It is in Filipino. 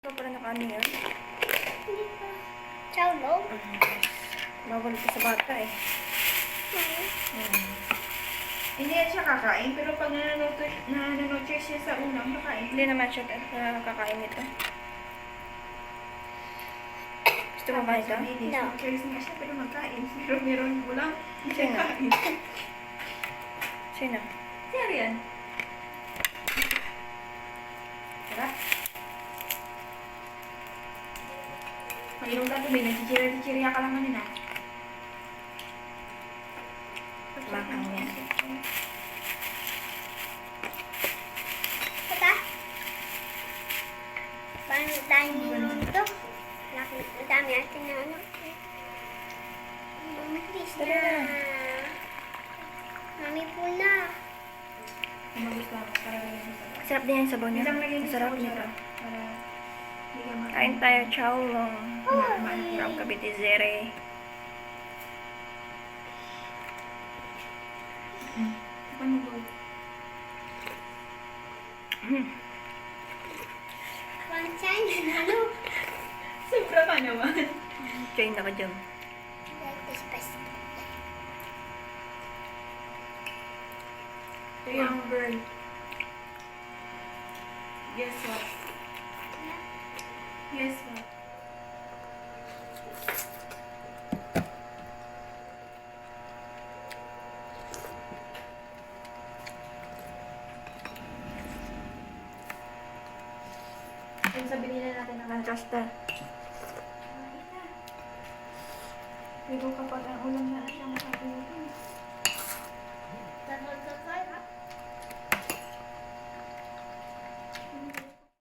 Para nakaano yan? Hindi pa. Chowlo? Bawal pa sa bata eh. Hindi yan siya kakain, pero pag nanonoche siya sa ulam, kakain. Hindi naman siya nakakain nito. Gusto mo ba ito? No. Charis nga siya, pero magkain. Pero meron ulam, hindi siya Sino? kain. Sino? Si Arian. Tara. Mag-inom ka tubig, nagchichirya ka lang kanina. Makang yan. Tata? Paano tayo ninom ito? Madami atin na ano. Mami, please na. Tara. Mami po na. Kung magusto ako, para lagyan sa sabaw. Masarap din yung sabaw niya. Isang lagyan sa Masarap sabaw, nito. sarap. Para hindi ka ma- Kain tayo, chowlong. ma- From Cavite Zere. Ano ba? Pansain na ano. Sobra ka naman. Join ako dyan. The young girl. Guess what? Guess what? Yung sabihin na natin ng Manchester. Pero kapag ang ulam na siya makapulutin,